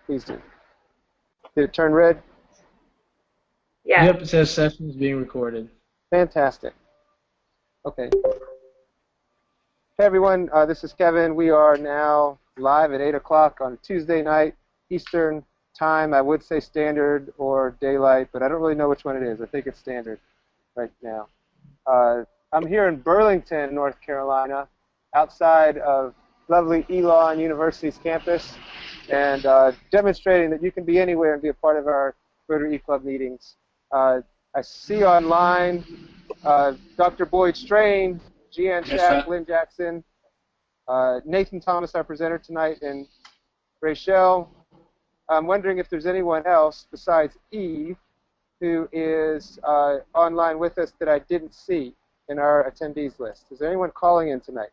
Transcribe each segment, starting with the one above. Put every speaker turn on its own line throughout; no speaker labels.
Please do. Did it turn red?
Yeah.
Yep, it says session is being recorded.
Fantastic. Okay. Hey everyone, this is Kevin. We are now live at 8 o'clock on Tuesday night, Eastern time. I would say standard or daylight, but I don't really know which one it is. I think it's standard right now. I'm here in Burlington, North Carolina, outside of lovely Elon University's campus, and demonstrating that you can be anywhere and be a part of our Rotary E-Club meetings. I see online Dr. Boyd Strain, Gian Shack, Lynn Jackson, Nathan Thomas, our presenter tonight, and Rachel. I'm wondering if there's anyone else besides Eve who is online with us that I didn't see in our attendees list. Is there anyone calling in tonight?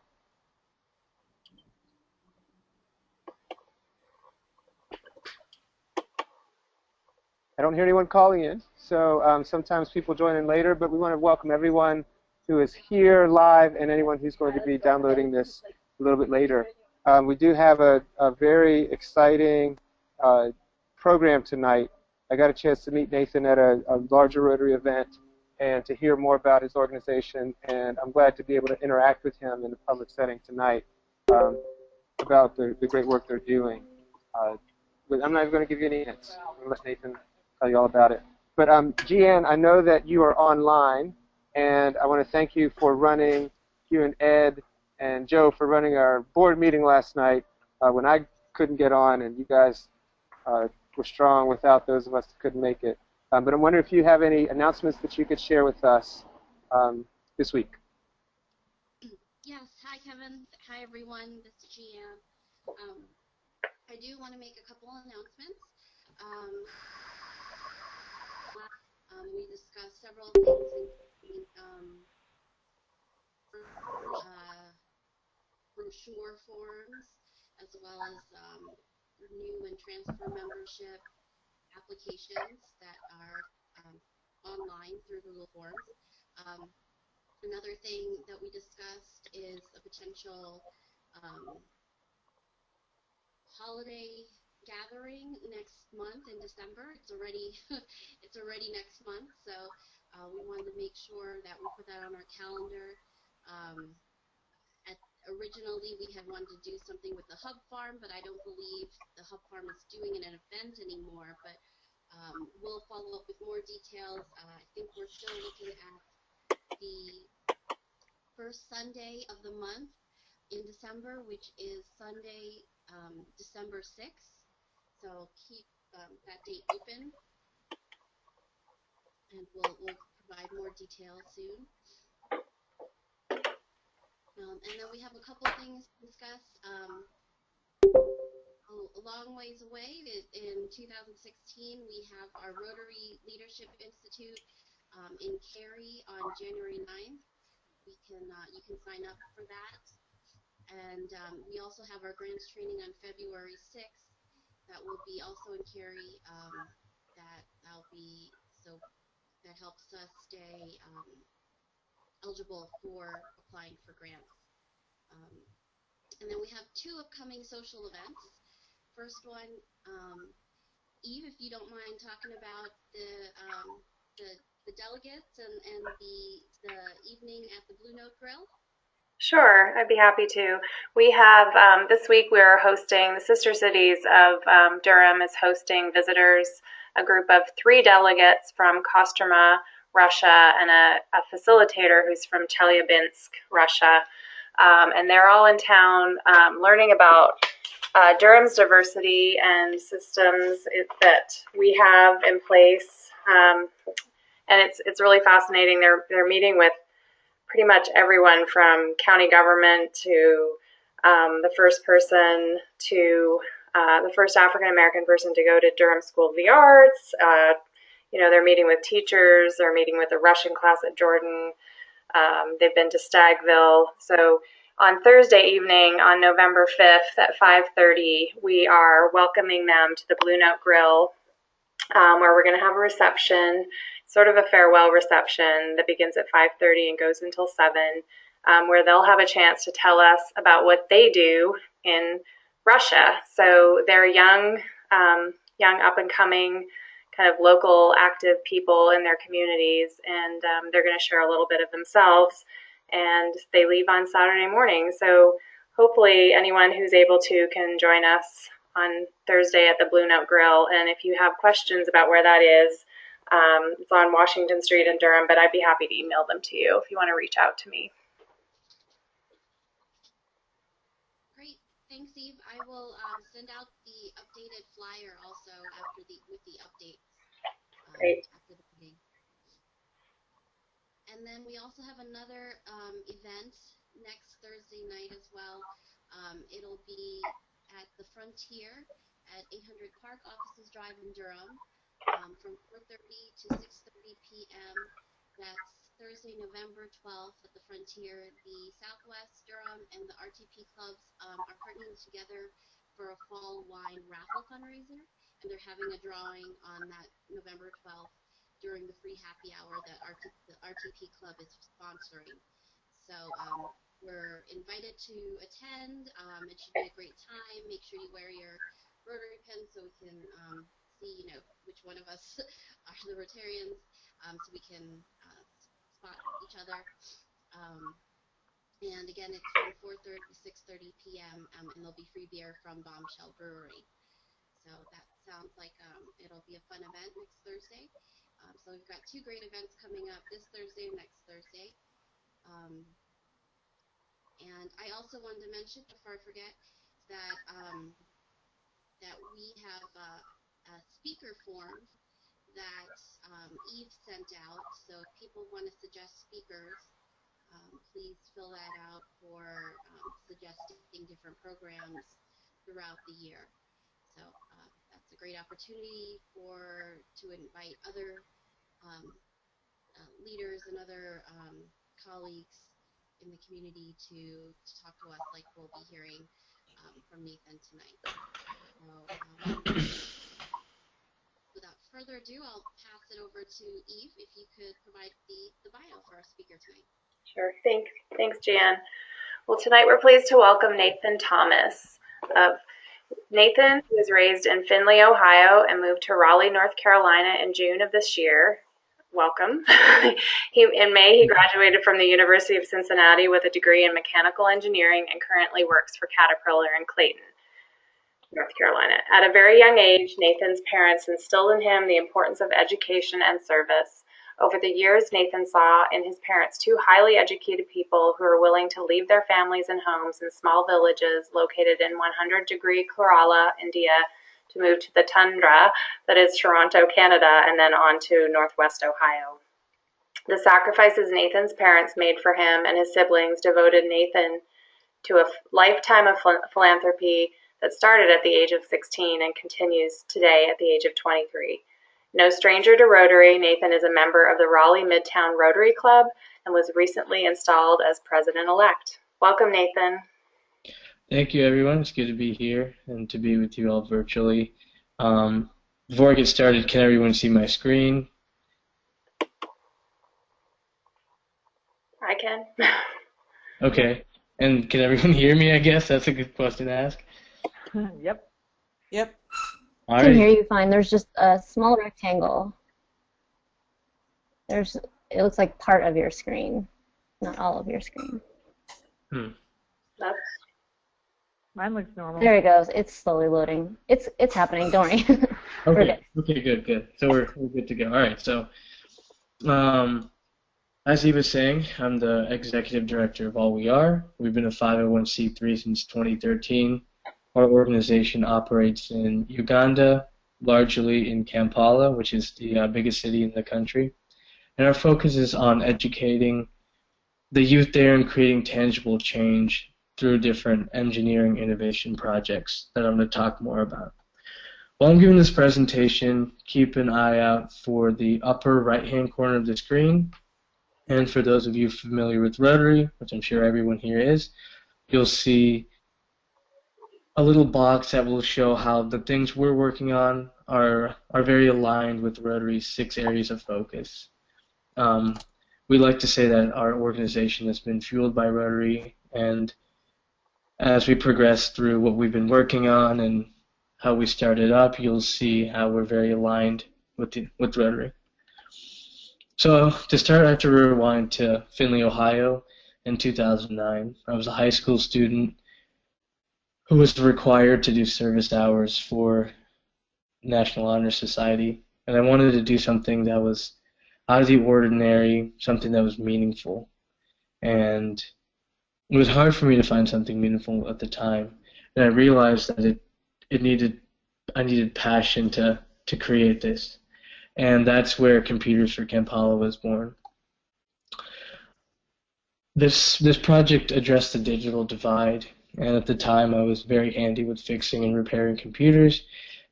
I don't hear anyone calling in, so sometimes people join in later, but we want to welcome everyone who is here live and anyone who's going to be downloading this a little bit later. We do have a very exciting program tonight. I got a chance to meet Nathan at a larger Rotary event and to hear more about his organization, and I'm glad to be able to interact with him in a public setting tonight about the great work they're doing. But I'm not even going to give you any hints. I'm going to let Nathan tell you all about it. But Gian, I know that you are online, and I want to thank you for running, you and Ed and Joe for running our board meeting last night when I couldn't get on, and you guys were strong without those of us that couldn't make it. But I'm wondering if you have any announcements that you could share with us this week.
Yes, hi Kevin, hi everyone, this is Gian. I do want to make a couple announcements. We discussed several things, including brochure forms, as well as new and transfer membership applications that are online through Google Forms. Another thing that we discussed is a potential holiday gathering next month in December. It's already next month, so we wanted to make sure that we put that on our calendar. Originally, we had wanted to do something with the Hub Farm, but I don't believe the Hub Farm is doing an event anymore. But we'll follow up with more details. I think we're still looking at the first Sunday of the month in December, which is Sunday, December 6th. So keep that date open, and we'll provide more details soon. And then we have a couple things to discuss. A long ways away, in 2016, we have our Rotary Leadership Institute in Cary on January 9th. You can sign up for that. And we also have our grants training on February 6th. That will be also in Cary. That helps us stay eligible for applying for grants. And then we have two upcoming social events. First one, Eve, if you don't mind talking about the delegates and the evening at the Blue Note Grill.
Sure, I'd be happy to. We have, this week we are hosting, the Sister Cities of Durham is hosting visitors, a group of 3 delegates from Kostroma, Russia, and a facilitator who's from Chelyabinsk, Russia. And they're all in town learning about Durham's diversity and systems that we have in place. And it's really fascinating. They're meeting with pretty much everyone from county government to the first person to the first African-American person to go to Durham School of the Arts. They're meeting with teachers. They're meeting with a Russian class at Jordan. They've been to Stagville. So on Thursday evening, on November 5th at 5:30, we are welcoming them to the Blue Note Grill, where we're going to have a reception, sort of a farewell reception that begins at 5:30 and goes until 7, where they'll have a chance to tell us about what they do in Russia. So they're young young up-and-coming kind of local active people in their communities, and they're going to share a little bit of themselves, and they leave on Saturday morning. So hopefully anyone who's able to can join us on Thursday at the Blue Note Grill, and if you have questions about where that is, it's on Washington Street in Durham, but I'd be happy to email them to you if you want to reach out to me.
Great. Thanks, Eve. I will send out the updated flyer also with the updates after the meeting. And then we also have another event next Thursday night as well. It'll be at the Frontier at 800 Park Offices Drive in Durham from 4:30 to 6:30 p.m. That's Thursday, November 12th at the Frontier. The Southwest Durham and the RTP clubs are partnering together for a fall wine raffle fundraiser, and they're having a drawing on that November 12th during the free happy hour that the RTP club is sponsoring. So we're invited to attend. It should be a great time. Make sure you wear your Rotary pin so we can see, which one of us are the Rotarians, so we can spot each other. And again, it's from 4:30 to 6:30 p.m. And there'll be free beer from Bombshell Brewery. So that sounds like it'll be a fun event next Thursday. So we've got two great events coming up this Thursday and next Thursday. And I also wanted to mention, before I forget, that that we have a speaker form that Eve sent out. So if people want to suggest speakers, please fill that out for suggesting different programs throughout the year. So that's a great opportunity to invite other leaders and other colleagues in the community to talk to us, like we'll be hearing from Nathan tonight. So without further ado, I'll pass it over to Eve, if you could provide the bio for our speaker tonight.
Sure. Thanks, Jan. Well, tonight we're pleased to welcome Nathan Thomas. Nathan was raised in Findlay, Ohio, and moved to Raleigh, North Carolina in June of this year. Welcome. In May, he graduated from the University of Cincinnati with a degree in mechanical engineering and currently works for Caterpillar in Clayton, North Carolina. At a very young age, Nathan's parents instilled in him the importance of education and service. Over the years, Nathan saw in his parents two highly educated people who were willing to leave their families and homes in small villages located in 100-degree Kerala, India, to move to the tundra that is Toronto, Canada, and then on to Northwest Ohio. The sacrifices Nathan's parents made for him and his siblings devoted Nathan to a lifetime of philanthropy that started at the age of 16 and continues today at the age of 23. No stranger to Rotary, Nathan is a member of the Raleigh Midtown Rotary Club and was recently installed as president-elect. Welcome, Nathan.
Thank you, everyone. It's good to be here and to be with you all virtually. Before I get started, can everyone see my screen?
I can.
Okay. And can everyone hear me, I guess? That's a good question to ask.
Yep.
All
I
right.
can hear you fine. There's just a small rectangle. It looks like part of your screen, not all of your screen.
Mine looks normal.
There it goes. It's slowly loading. It's happening. Don't worry.
Okay, good. So we're good to go. All right. So, as he was saying, I'm the executive director of All We Are. We've been a 501c3 since 2013. Our organization operates in Uganda, largely in Kampala, which is the biggest city in the country. And our focus is on educating the youth there and creating tangible change through different engineering innovation projects that I'm going to talk more about. While I'm giving this presentation, keep an eye out for the upper right-hand corner of the screen. And for those of you familiar with Rotary, which I'm sure everyone here is, you'll see a little box that will show how the things we're working on are very aligned with Rotary's 6 areas of focus. We like to say that our organization has been fueled by Rotary, and as we progress through what we've been working on and how we started up, you'll see how we're very aligned with Rotary. So to start, I have to rewind to Findlay, Ohio in 2009. I was a high school student who was required to do service hours for National Honor Society, and I wanted to do something that was out of the ordinary, something that was meaningful. And it was hard for me to find something meaningful at the time, and I realized that I needed passion to create this. And that's where Computers for Kampala was born. This project addressed the digital divide, and at the time I was very handy with fixing and repairing computers,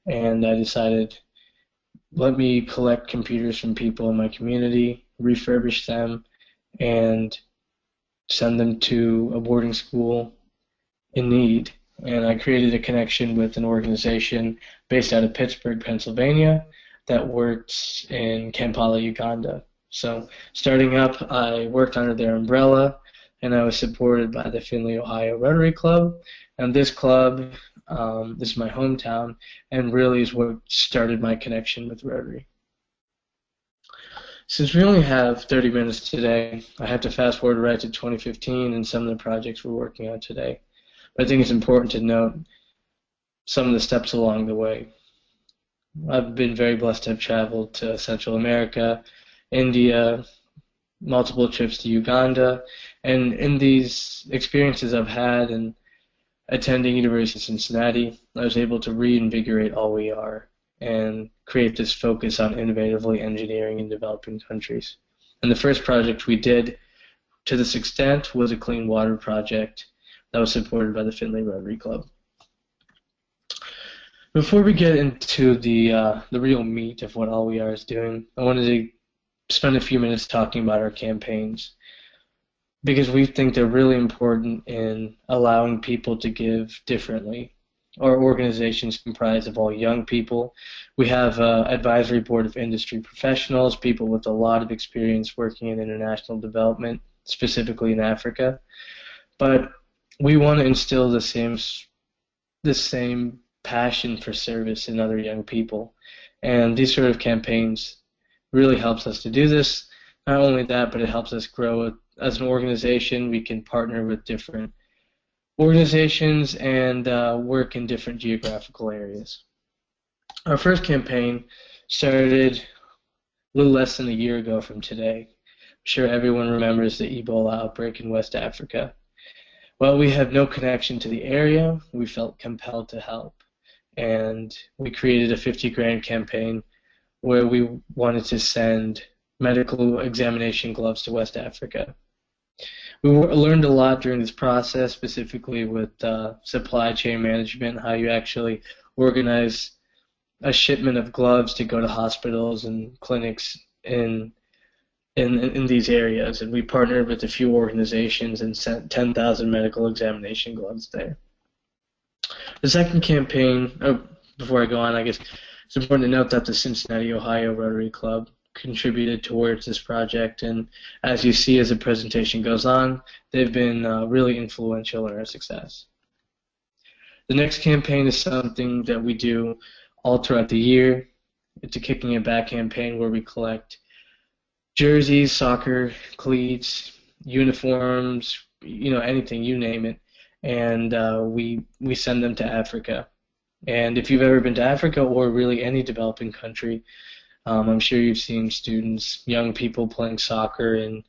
and I decided, let me collect computers from people in my community, refurbish them, and send them to a boarding school in need. And I created a connection with an organization based out of Pittsburgh, Pennsylvania, that works in Kampala, Uganda. So starting up, I worked under their umbrella, and I was supported by the Findlay, Ohio Rotary Club. And this club, this is my hometown, and really is what started my connection with Rotary. Since we only have 30 minutes today, I have to fast forward right to 2015 and some of the projects we're working on today. But I think it's important to note some of the steps along the way. I've been very blessed to have traveled to Central America, India, multiple trips to Uganda, and in these experiences I've had and attending University of Cincinnati, I was able to reinvigorate All We Are and create this focus on innovatively engineering in developing countries. And the first project we did to this extent was a clean water project that was supported by the Findlay Rotary Club. Before we get into the real meat of what All We Are is doing, I wanted to spend a few minutes talking about our campaigns, because we think they're really important in allowing people to give differently. Our organization is comprised of all young people. We have an advisory board of industry professionals, people with a lot of experience working in international development, specifically in Africa. But we want to instill the same passion for service in other young people. And these sort of campaigns really helps us to do this. Not only that, but it helps us grow as an organization. We can partner with different organizations and work in different geographical areas. Our first campaign started a little less than a year ago from today. I'm sure everyone remembers the Ebola outbreak in West Africa. Well, we have no connection to the area. We felt compelled to help, and we created a 50 grand campaign where we wanted to send medical examination gloves to West Africa. We learned a lot during this process, specifically with supply chain management, how you actually organize a shipment of gloves to go to hospitals and clinics in these areas. And we partnered with a few organizations and sent 10,000 medical examination gloves there. The second campaign, before I go on, I guess it's important to note that the Cincinnati, Ohio Rotary Club contributed towards this project, and as you see as the presentation goes on, they've been really influential in our success. The next campaign is something that we do all throughout the year. It's a Kicking It Back campaign where we collect jerseys, soccer cleats, uniforms, anything, you name it, and we send them to Africa. And if you've ever been to Africa or really any developing country, I'm sure you've seen students, young people playing soccer in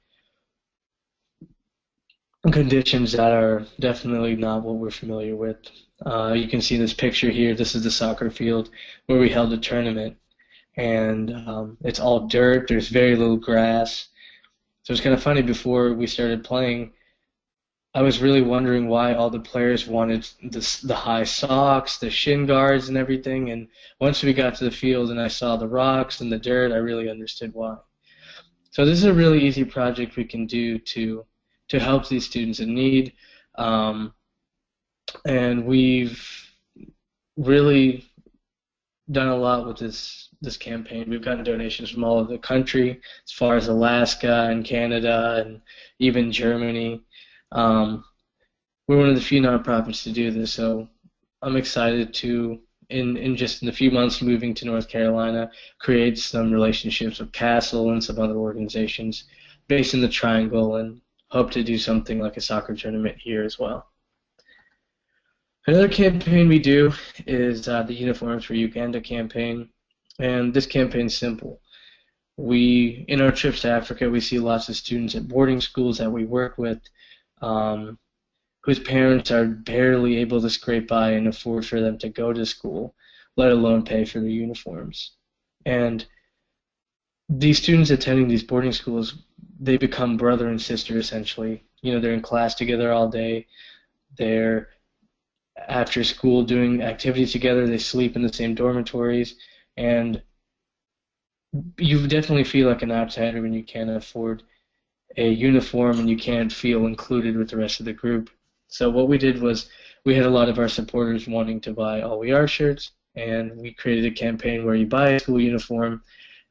conditions that are definitely not what we're familiar with. You can see this picture here. This is the soccer field where we held a tournament, and it's all dirt. There's very little grass. So it's kind of funny, before we started playing, I was really wondering why all the players wanted the high socks, the shin guards, and everything. And once we got to the field and I saw the rocks and the dirt, I really understood why. So this is a really easy project we can do to help these students in need. And we've really done a lot with this campaign. We've gotten donations from all over the country, as far as Alaska and Canada and even Germany. We're one of the few nonprofits to do this, so I'm excited to in just in a few months moving to North Carolina, create some relationships with Castle and some other organizations based in the Triangle, and hope to do something like a soccer tournament here as well. Another campaign we do is the Uniforms for Uganda campaign, and this campaign is simple. In our trips to Africa, we see lots of students at boarding schools that we work with whose parents are barely able to scrape by and afford for them to go to school, let alone pay for their uniforms. And these students attending these boarding schools, they become brother and sister essentially. They're in class together all day. They're after school doing activities together. They sleep in the same dormitories, and you definitely feel like an outsider when you can't afford a uniform and you can't feel included with the rest of the group. So what we did was we had a lot of our supporters wanting to buy All We Are shirts, and we created a campaign where you buy a school uniform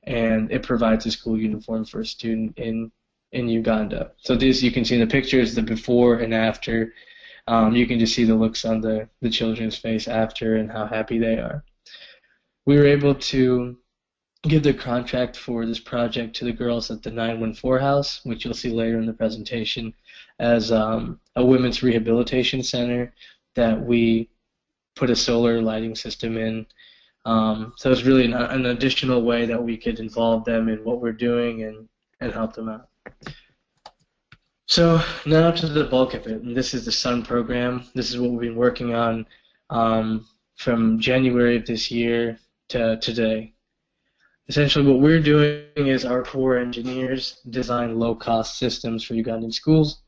and it provides a school uniform for a student in Uganda. So this, you can see in the pictures, the before and after. You can just see the looks on the children's face after and how happy they are. We were able to give the contract for this project to the girls at the 914 House, which you'll see later in the presentation, as a women's rehabilitation center that we put a solar lighting system in. So it's really an additional way that we could involve them in what we're doing and help them out. So now to the bulk of it, and this is the SUN program. This is what we've been working on from January of this year to today. Essentially what we're doing is our core engineers design low-cost systems for Ugandan schools.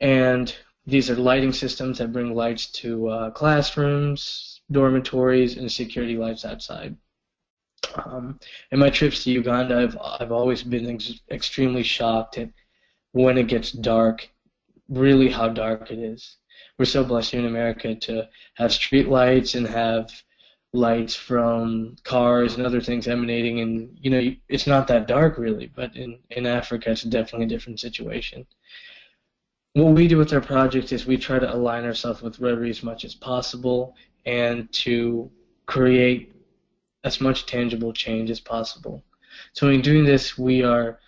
And these are lighting systems that bring lights to classrooms, dormitories, and security lights outside. In my trips to Uganda, I've always been extremely shocked at when it gets dark, really how dark it is. We're so blessed here in America to have street lights and have lights from cars and other things emanating, and it's not that dark really, but in Africa it's definitely a different situation. What we do with our project is we try to align ourselves with Rotary as much as possible and to create as much tangible change as possible. So in doing this, we are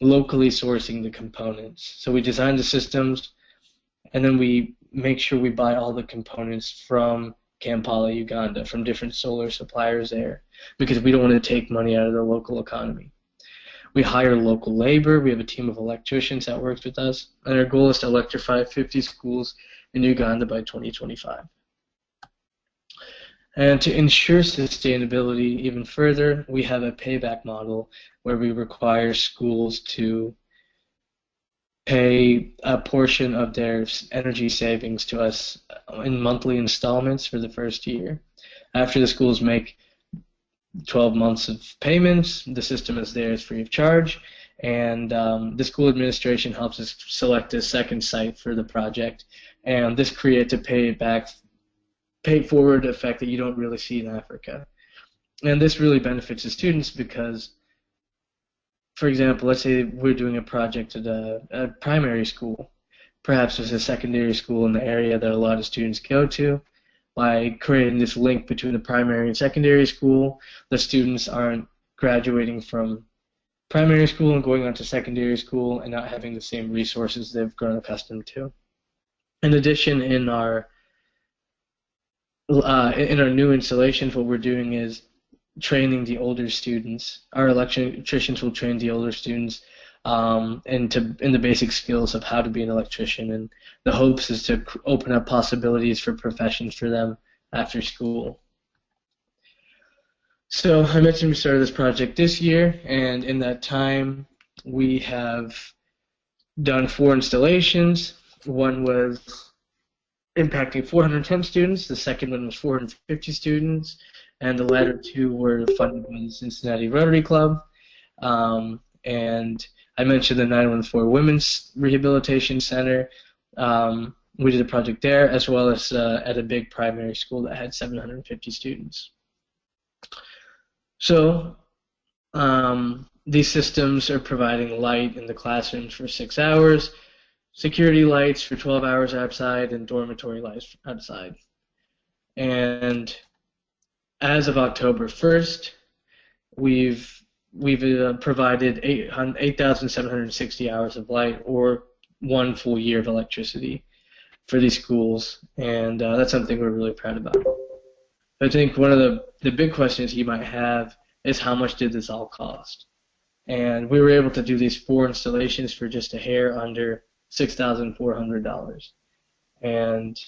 locally sourcing the components. So we design the systems, and then we make sure we buy all the components from Kampala, Uganda, from different solar suppliers there, because we don't want to take money out of the local economy. We hire local labor. We have a team of electricians that works with us, and our goal is to electrify 50 schools in Uganda by 2025. And to ensure sustainability even further, we have a payback model where we require schools to pay a portion of their energy savings to us in monthly installments for the first year. After the schools make 12 months of payments, the system is theirs free of charge, and the school administration helps us select a second site for the project, and this creates a pay forward effect that you don't really see in Africa. And this really benefits the students because, for example, let's say we're doing a project at a primary school. Perhaps there's a secondary school in the area that a lot of students go to. By creating this link between the primary and secondary school, the students aren't graduating from primary school and going on to secondary school and not having the same resources they've grown accustomed to. In addition, in our new installations, what we're doing is training the older students. Our electricians will train the older students in the basic skills of how to be an electrician, and the hopes is to open up possibilities for professions for them after school. So I mentioned we started this project this year, and in that time we have done 4 installations. One was impacting 410 students, the second one was 450 students, and the latter 2 were funded by the Cincinnati Rotary Club. And I mentioned the 914 Women's Rehabilitation Center. We did a project there, as well as at a big primary school that had 750 students. So these systems are providing light in the classrooms for 6 hours, security lights for 12 hours outside, and dormitory lights outside. And as of October 1st, we've provided 8,760 hours of light, or 1 full year of electricity for these schools, and that's something we're really proud about. I think one of the big questions you might have is, how much did this all cost? And we were able to do these 4 installations for just a hair under $6,400. And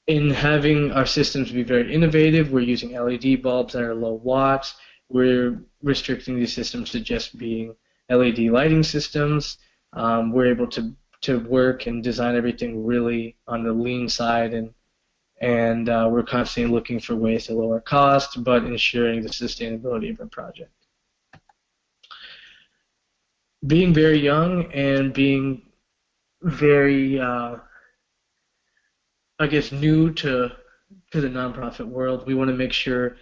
in having our systems be very innovative, we're using LED bulbs that are low watts. We're restricting these systems to just being LED lighting systems. We're able to work and design everything really on the lean side, and we're constantly looking for ways to lower costs, but ensuring the sustainability of our project. Being very young and being very, I guess, new to the nonprofit world, we want to make sure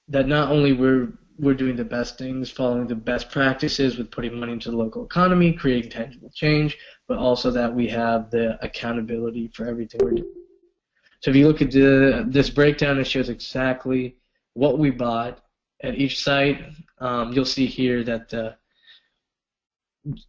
that not only we're doing the best things, following the best practices with putting money into the local economy, creating tangible change, but also that we have the accountability for everything we're doing. So if you look at this breakdown, it shows exactly what we bought at each site. You'll see here that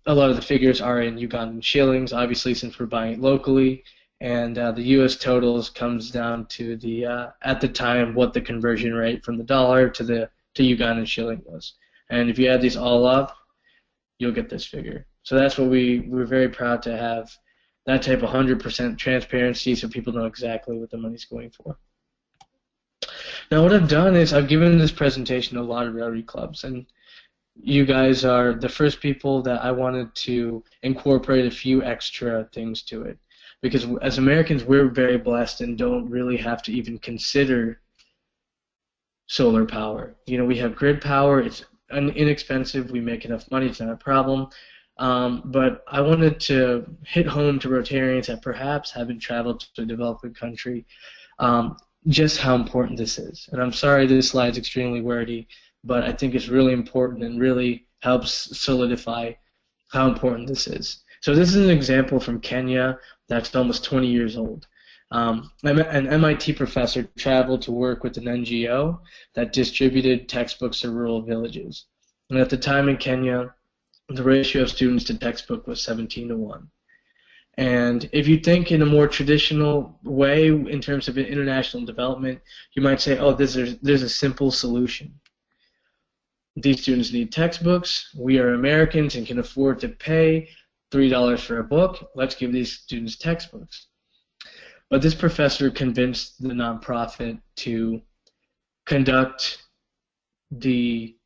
a lot of the figures are in Ugandan shillings, obviously, since we're buying it locally. And the U.S. totals comes down to the at the time what the conversion rate from the dollar to Ugandan shilling was. And if you add these all up, you'll get this figure. So that's what we're very proud to have, that type of 100% transparency, so people know exactly what the money's going for. Now what I've done is I've given this presentation to a lot of Rotary clubs, and you guys are the first people that I wanted to incorporate a few extra things to it. Because as Americans, we're very blessed and don't really have to even consider solar power. You know, we have grid power. It's inexpensive. We make enough money. It's not a problem. But I wanted to hit home to Rotarians that perhaps haven't traveled to a developing country just how important this is. And I'm sorry this slide's extremely wordy, but I think it's really important and really helps solidify how important this is. So this is an example from Kenya that's almost 20 years old. An MIT professor traveled to work with an NGO that distributed textbooks to rural villages. And at the time in Kenya, the ratio of students to textbook was 17-1. And if you think in a more traditional way in terms of international development, you might say, oh, there's a simple solution. These students need textbooks. We are Americans and can afford to pay $3 for a book. Let's give these students textbooks. But this professor convinced the nonprofit to conduct the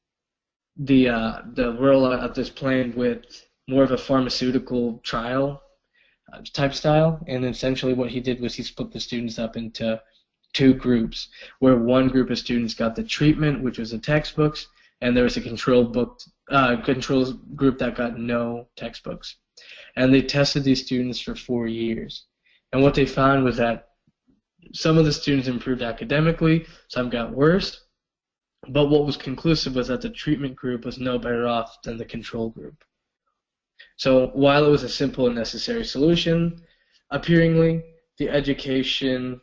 rollout of this plan with more of a pharmaceutical trial type style. And essentially what he did was he split the students up into 2 groups, where one group of students got the treatment, which was the textbooks, and there was a control group that got no textbooks. And they tested these students for 4 years. And what they found was that some of the students improved academically, some got worse, but what was conclusive was that the treatment group was no better off than the control group. So while it was a simple and necessary solution, appearingly, the education,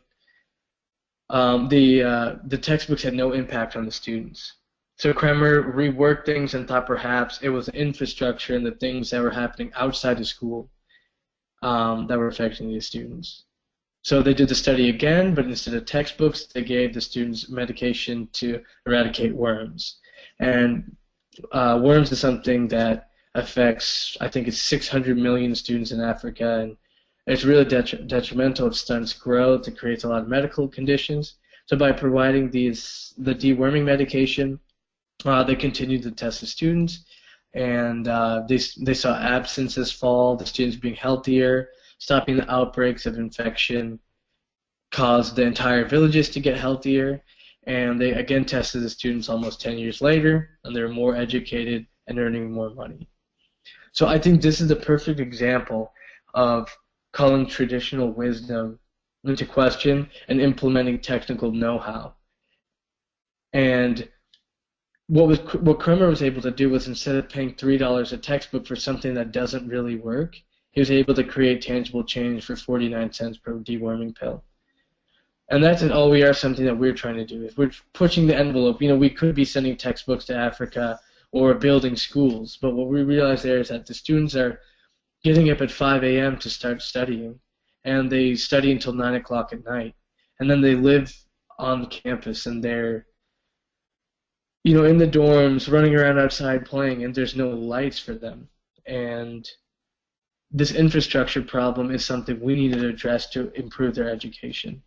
the textbooks had no impact on the students. So Kremer reworked things and thought perhaps it was the infrastructure and the things that were happening outside of school that were affecting these students. So they did the study again, but instead of textbooks, they gave the students medication to eradicate worms. And worms is something that affects, I think it's 600 million students in Africa, and it's really detrimental. It stunts growth. It creates a lot of medical conditions. So by providing the deworming medication, they continued to test the students, and they saw absences fall, the students being healthier, stopping the outbreaks of infection caused the entire villages to get healthier, and they again tested the students almost 10 years later, and they were more educated and earning more money. So I think this is the perfect example of calling traditional wisdom into question and implementing technical know-how. And what Kremer was able to do was, instead of paying $3 a textbook for something that doesn't really work, he was able to create tangible change for 49 cents per deworming pill. And that's an OER something that we're trying to do. Is we're pushing the envelope. We could be sending textbooks to Africa or building schools, but what we realize there is that the students are getting up at 5 a.m. to start studying, and they study until 9 o'clock at night, and then they live on campus, and they're in the dorms, running around outside playing, and there's no lights for them. And this infrastructure problem is something we need to address to improve their education.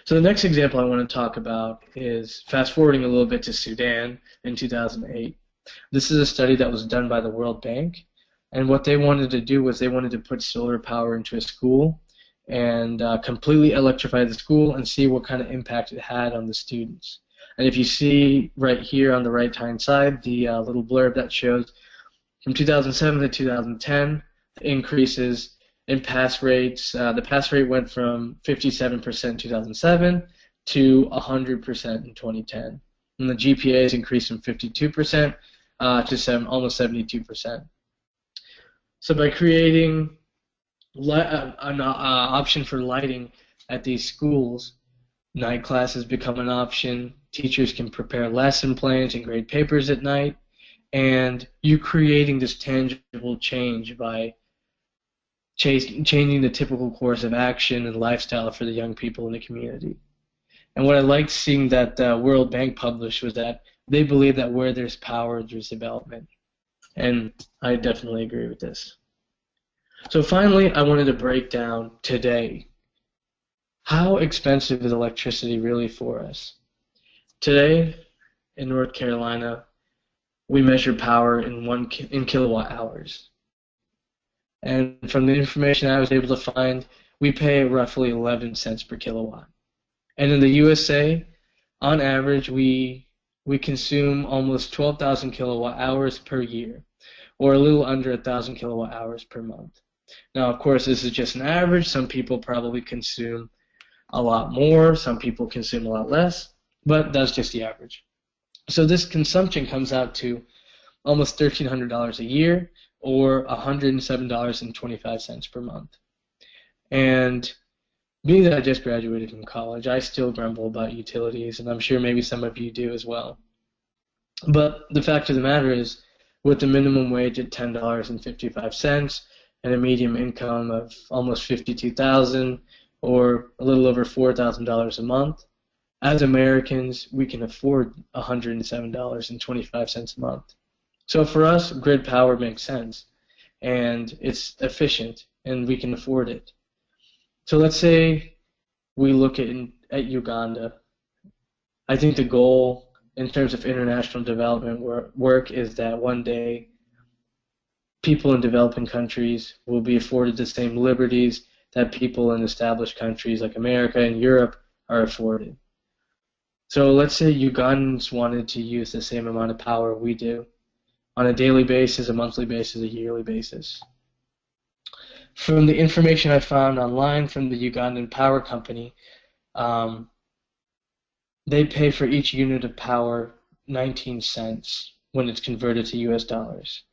So the next example I want to talk about is fast forwarding a little bit to Sudan in 2008. This is a study that was done by the World Bank, and what they wanted to do was they wanted to put solar power into a school and completely electrify the school and see what kind of impact it had on the students. And if you see right here on the right-hand side, the little blurb that shows from 2007 to 2010, increases in pass rates. The pass rate went from 57% in 2007 to 100% in 2010. And the GPAs increased from 52% to almost 72%. So by creating an option for lighting at these schools, night classes become an option. Teachers can prepare lesson plans and grade papers at night. And you're creating this tangible change by changing the typical course of action and lifestyle for the young people in the community. And what I liked seeing that World Bank published was that they believe that where there's power, there's development. And I definitely agree with this. So finally, I wanted to break down today. How expensive is electricity really for us? Today, in North Carolina, we measure power in kilowatt hours. And from the information I was able to find, we pay roughly 11 cents per kilowatt. And in the USA, on average, we consume almost 12,000 kilowatt hours per year, or a little under 1,000 kilowatt hours per month. Now, of course, this is just an average. Some people probably consume a lot more. Some people consume a lot less, but that's just the average. So this consumption comes out to almost $1,300 a year, or $107.25 per month. And being that I just graduated from college, I still grumble about utilities, and I'm sure maybe some of you do as well. But the fact of the matter is, with the minimum wage at $10.55 and a median income of almost $52,000 or a little over $4,000 a month, as Americans, we can afford $107.25 a month. So for us, grid power makes sense, and it's efficient, and we can afford it. So let's say we look at Uganda. I think the goal in terms of international development work is that one day people in developing countries will be afforded the same liberties that people in established countries like America and Europe are afforded. So let's say Ugandans wanted to use the same amount of power we do on a daily basis, a monthly basis, a yearly basis. From the information I found online from the Ugandan Power Company, they pay for each unit of power 19 cents when it's converted to US dollars.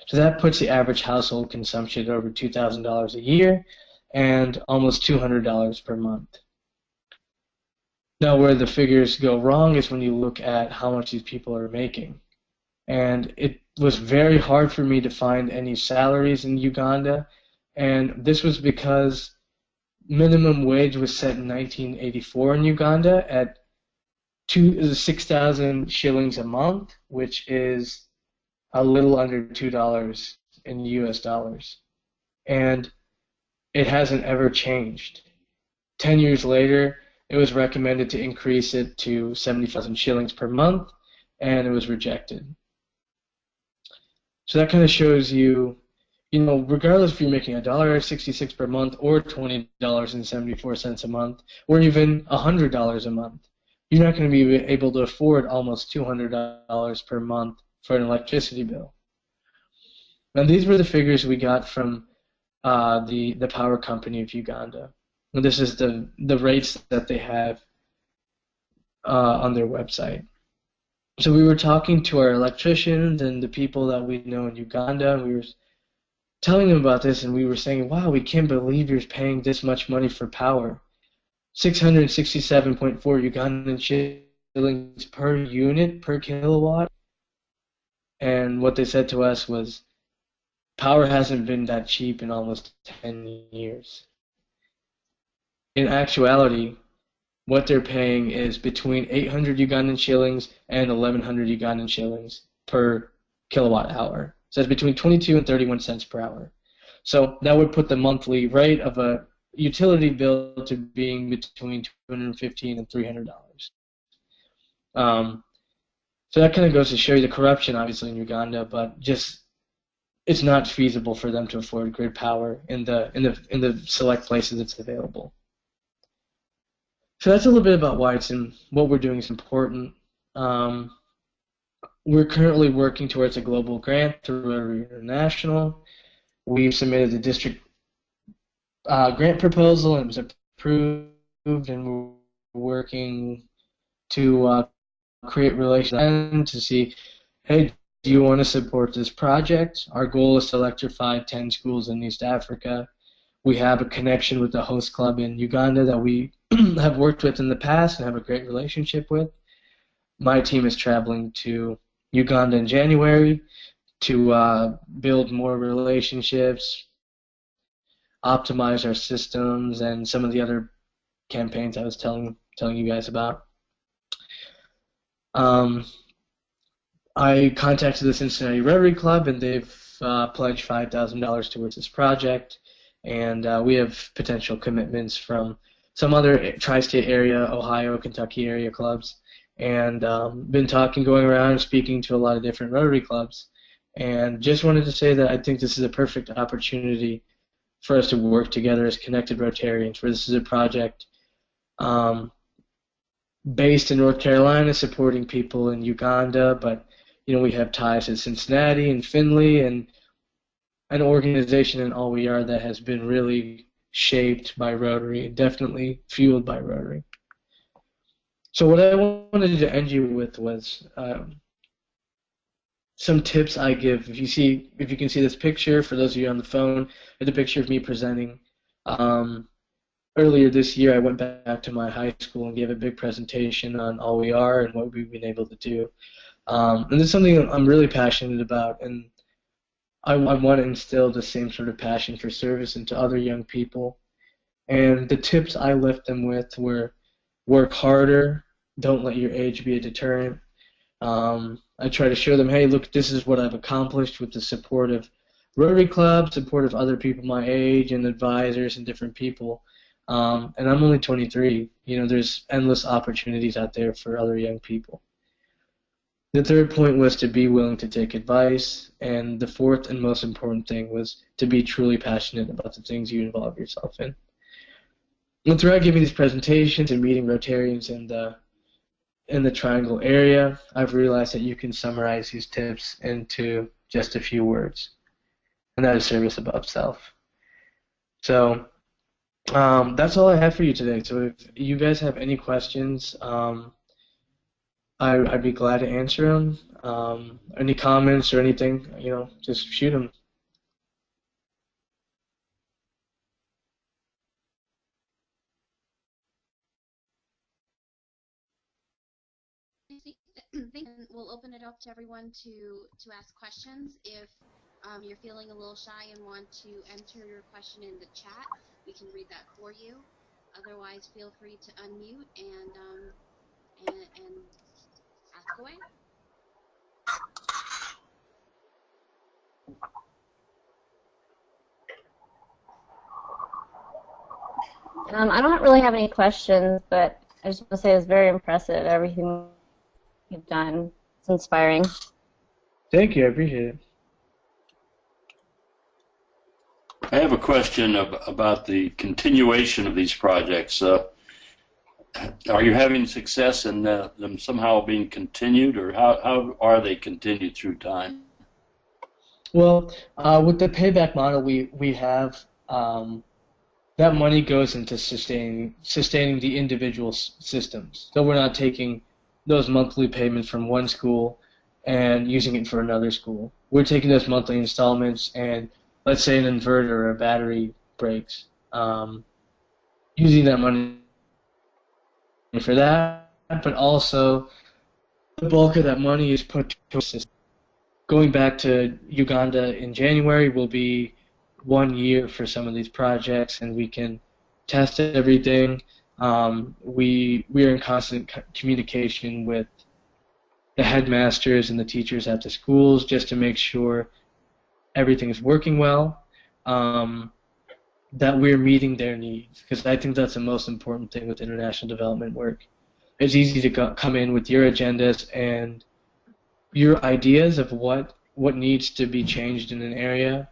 So that puts the average household consumption at over $2,000 a year and almost $200 per month. Now where the figures go wrong is when you look at how much these people are making. And it was very hard for me to find any salaries in Uganda, and this was because minimum wage was set in 1984 in Uganda at 6,000 shillings a month, which is a little under $2 in US dollars. And it hasn't ever changed. 10 years later, it was recommended to increase it to 70,000 shillings per month, and it was rejected. So that kind of shows you, regardless if you're making $1.66 per month or $20.74 a month, or even $100 a month, you're not going to be able to afford almost $200 per month for an electricity bill. Now these were the figures we got from the power company of Uganda. And this is the rates that they have on their website. So we were talking to our electricians and the people that we know in Uganda, and we were telling them about this, and we were saying, wow, we can't believe you're paying this much money for power. 667.4 Ugandan shillings per unit per kilowatt. And what they said to us was, power hasn't been that cheap in almost 10 years. In actuality, what they're paying is between 800 Ugandan shillings and 1100 Ugandan shillings per kilowatt hour. So that's between 22 and 31 cents per hour. So that would put the monthly rate of a utility bill to being between $215 and $300. So that kind of goes to show you the corruption, obviously, in Uganda, but just it's not feasible for them to afford grid power in the select places it's available. So that's a little bit about why what we're doing is important. We're currently working towards a global grant through Rotary International. We've submitted the district grant proposal and it was approved, and we're working to create relations to see, hey, do you want to support this project? Our goal is to electrify 10 schools in East Africa. We have a connection with the host club in Uganda that we have worked with in the past and have a great relationship with. My team is traveling to Uganda in January to build more relationships, optimize our systems, and some of the other campaigns I was telling you guys about. I contacted the Cincinnati Rotary Club, and they've pledged $5,000 towards this project, and we have potential commitments from some other tri-state area, Ohio, Kentucky area clubs, and been going around speaking to a lot of different Rotary clubs, and just wanted to say that I think this is a perfect opportunity for us to work together as connected Rotarians, where this is a project based in North Carolina supporting people in Uganda, but we have ties to Cincinnati and Findlay, and an organization in All We Are that has been really shaped by Rotary, definitely fueled by Rotary. So what I wanted to end you with was some tips I give. If you can see this picture, for those of you on the phone, it's a picture of me presenting. Earlier this year, I went back to my high school and gave a big presentation on All We Are and what we've been able to do. And this is something I'm really passionate about, and I want to instill the same sort of passion for service into other young people. And the tips I left them with were: work harder, don't let your age be a deterrent. I try to show them, hey, look, this is what I've accomplished with the support of Rotary Club, support of other people my age and advisors and different people. And I'm only 23. There's endless opportunities out there for other young people. The third point was to be willing to take advice, and the fourth and most important thing was to be truly passionate about the things you involve yourself in. And throughout giving these presentations and meeting Rotarians in the Triangle area, I've realized that you can summarize these tips into just a few words, and that is service above self. So that's all I have for you today. So if you guys have any questions, I'd be glad to answer them. Any comments or anything, just shoot them.
We'll open it up to everyone to ask questions. If you're feeling a little shy and want to enter your question in the chat, we can read that for you. Otherwise, feel free to unmute and ask away.
I don't really have any questions, but I just want to say it's very impressive, everything you've done. It's inspiring.
Thank you, I appreciate it.
I have a question about the continuation of these projects. Are you having success in them somehow being continued, or how are they continued through time?
Well, with the payback model we have, that money goes into sustaining the individual systems. So we're not taking those monthly payments from one school and using it for another school. We're taking those monthly installments, and let's say an inverter or a battery breaks, using that money for that, but also the bulk of that money is put to a system. Going back to Uganda in January will be 1 year for some of these projects, and we can test everything. We are in constant communication with the headmasters and the teachers at the schools just to make sure everything is working well, that we're meeting their needs, because I think that's the most important thing with international development work. It's easy to come in with your agendas and your ideas of what needs to be changed in an area,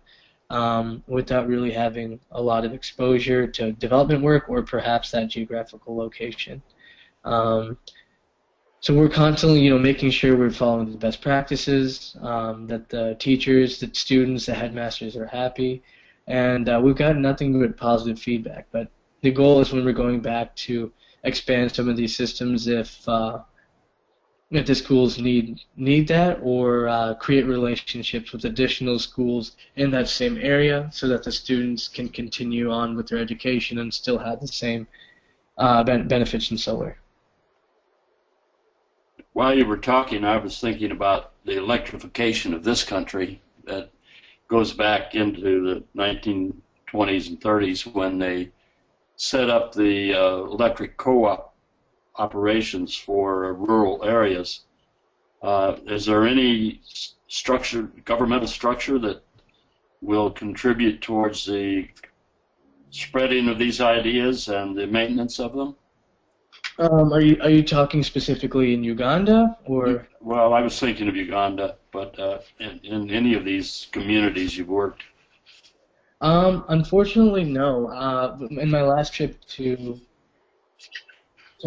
without really having a lot of exposure to development work or perhaps that geographical location. So we're constantly, making sure we're following the best practices, that the teachers, the students, the headmasters are happy, and we've got nothing but positive feedback. But the goal is when we're going back to expand some of these systems, if the schools need that, or create relationships with additional schools in that same area so that the students can continue on with their education and still have the same benefits in solar.
While you were talking, I was thinking about the electrification of this country that goes back into the 1920s and 30s when they set up the electric co-op operations for rural areas. Is there any governmental structure that will contribute towards the spreading of these ideas and the maintenance of them?
Are you talking specifically in Uganda, or?
Well, I was thinking of Uganda, but in any of these communities you've worked.
Unfortunately, no. In my last trip to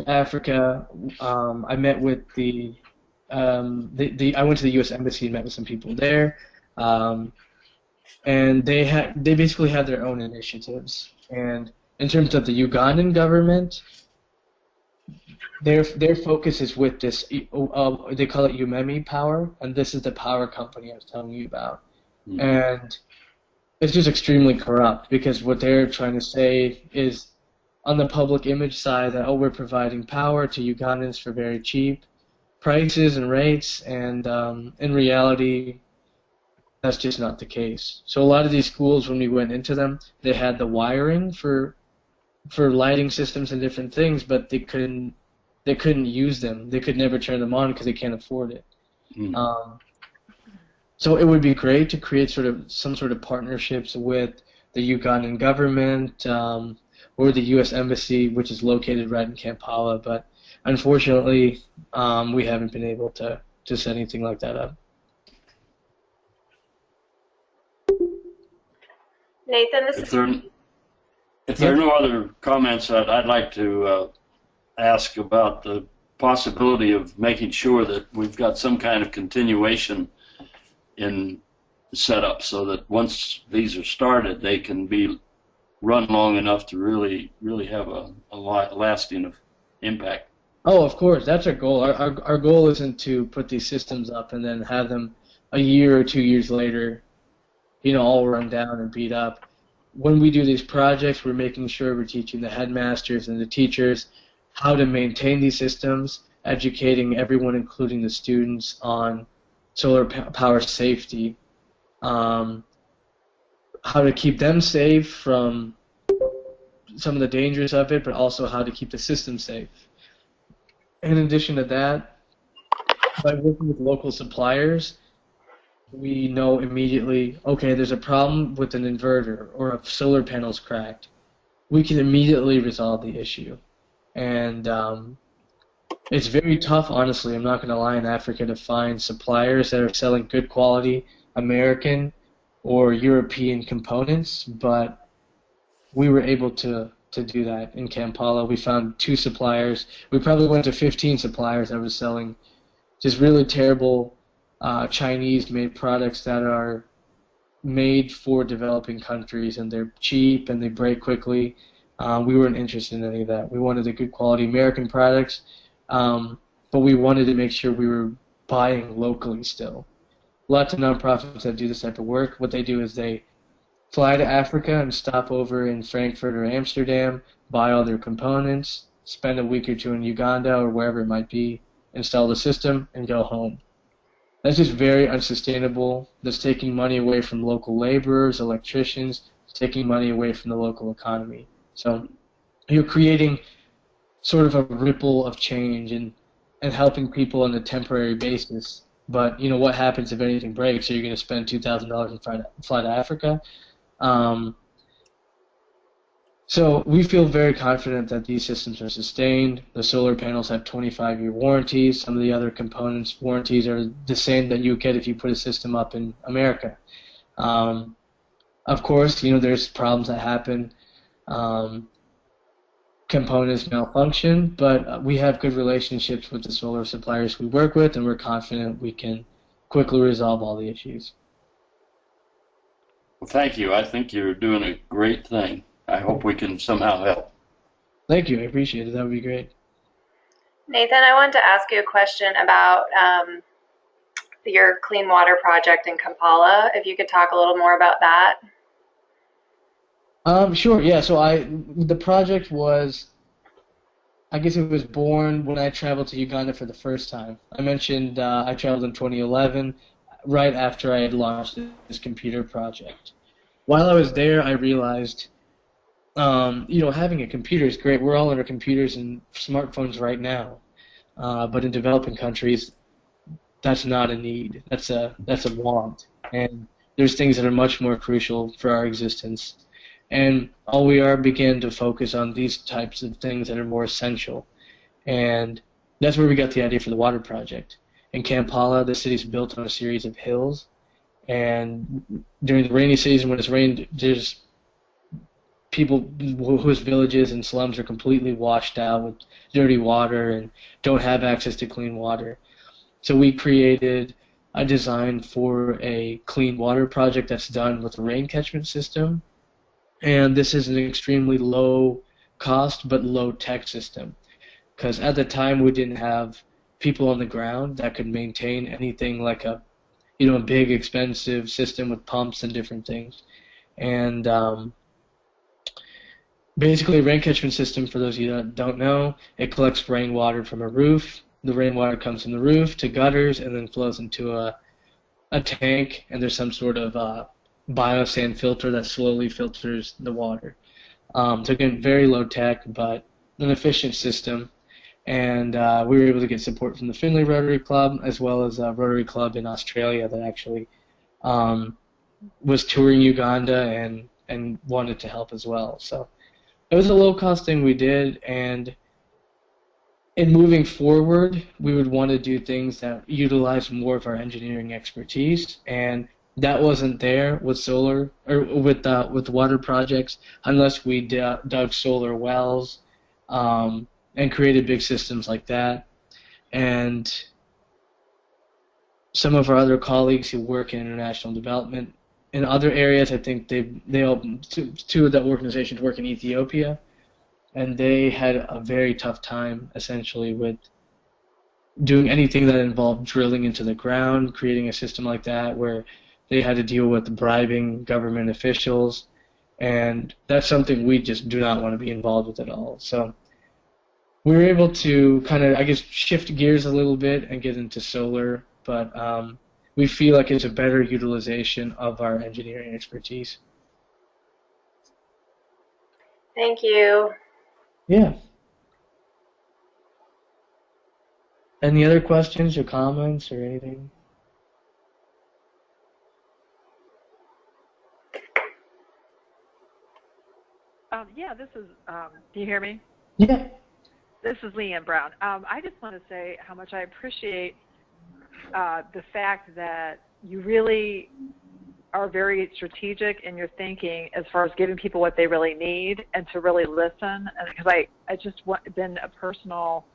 Africa, I met with I went to the U.S. Embassy and met with some people there, and they basically had their own initiatives. And in terms of the Ugandan government, their focus is with this. They call it Umemi Power, and this is the power company I was telling you about. Mm-hmm. And it's just extremely corrupt, because what they're trying to say is, on the public image side, that we're providing power to Ugandans for very cheap prices and rates, and in reality, that's just not the case. So a lot of these schools, when we went into them, they had the wiring for lighting systems and different things, but they couldn't use them. They could never turn them on because they can't afford it. Mm. So it would be great to create some sort of partnerships with the Ugandan government, or the U.S. Embassy, which is located right in Kampala, but unfortunately, we haven't been able to set anything like that up.
Nathan, this is...
If there are no other comments, I'd like to ask about the possibility of making sure that we've got some kind of continuation in setup, so that once these are started, they can be run long enough to really have a lasting impact.
Oh, of course, that's our goal. Our goal isn't to put these systems up and then have them a year or 2 years later, all run down and beat up. When we do these projects, we're making sure we're teaching the headmasters and the teachers how to maintain these systems, educating everyone, including the students, on solar power safety, how to keep them safe from some of the dangers of it, but also how to keep the system safe. In addition to that, by working with local suppliers, we know immediately, okay, there's a problem with an inverter or a solar panel's cracked. We can immediately resolve the issue. And it's very tough, honestly, I'm not going to lie, in Africa to find suppliers that are selling good quality American or European components, but we were able to do that in Kampala. We found 2 suppliers. We probably went to 15 suppliers that were selling just really terrible Chinese-made products that are made for developing countries, and they're cheap and they break quickly. We weren't interested in any of that. We wanted the good quality American products, but we wanted to make sure we were buying locally still. Lots of nonprofits that do this type of work, what they do is they fly to Africa and stop over in Frankfurt or Amsterdam, buy all their components, spend a week or two in Uganda or wherever it might be, install the system, and go home. That's just very unsustainable. That's taking money away from local laborers, electricians, taking money away from the local economy. So you're creating sort of a ripple of change and helping people on a temporary basis. But, you know, what happens if anything breaks? Are you going to spend $2,000 and fly to Africa? So we feel very confident that these systems are sustained. The solar panels have 25-year warranties. Some of the other components' warranties are the same that you would get if you put a system up in America. Of course, you know, there's problems that happen. Components malfunction, but we have good relationships with the solar suppliers we work with, and we're confident we can quickly resolve all the issues.
Well, thank you. I think you're doing a great thing. I hope we can somehow help.
Thank you. I appreciate it. That would be great.
Nathan, I wanted to ask you a question about your clean water project in Kampala. If you could talk a little more about that.
Sure. Yeah. So the project was, I guess it was born when I traveled to Uganda for the first time. I mentioned I traveled in 2011, right after I had launched this computer project. While I was there, I realized, you know, having a computer is great. We're all on our computers and smartphones right now, but in developing countries, that's not a need. That's a want. And there's things that are much more crucial for our existence. And all we are began to focus on these types of things that are more essential. And that's where we got the idea for the water project. In Kampala, the city's built on a series of hills. And during the rainy season, when it's rained, there's people whose villages and slums are completely washed out with dirty water and don't have access to clean water. So we created a design for a clean water project that's done with a rain catchment system. And this is an extremely low cost but low tech system, because at the time we didn't have people on the ground that could maintain anything like a big expensive system with pumps and different things. And basically a rain catchment system, for those of you that don't know, it collects rainwater from a roof. The rainwater comes from the roof to gutters and then flows into a tank, and there's some sort of biosand filter that slowly filters the water. So again, very low tech, but an efficient system. And we were able to get support from the Finley Rotary Club, as well as a Rotary Club in Australia that actually was touring Uganda and wanted to help as well. So it was a low-cost thing we did, and in moving forward, we would want to do things that utilize more of our engineering expertise, and that wasn't there with solar or with water projects unless we dug solar wells and created big systems like that. And some of our other colleagues who work in international development in other areas, I think two of the organizations work in Ethiopia, and they had a very tough time essentially with doing anything that involved drilling into the ground, creating a system like that where they had to deal with bribing government officials, and that's something we just do not want to be involved with at all. So we were able to kind of, I guess, shift gears a little bit and get into solar, but we feel like it's a better utilization of our engineering expertise.
Thank you.
Yeah. Any other questions or comments or anything?
Yeah, this is, do you hear me?
Yeah.
This is Leanne Brown. I just want to say how much I appreciate the fact that you really are very strategic in your thinking as far as giving people what they really need and to really listen. Because I just been a personal,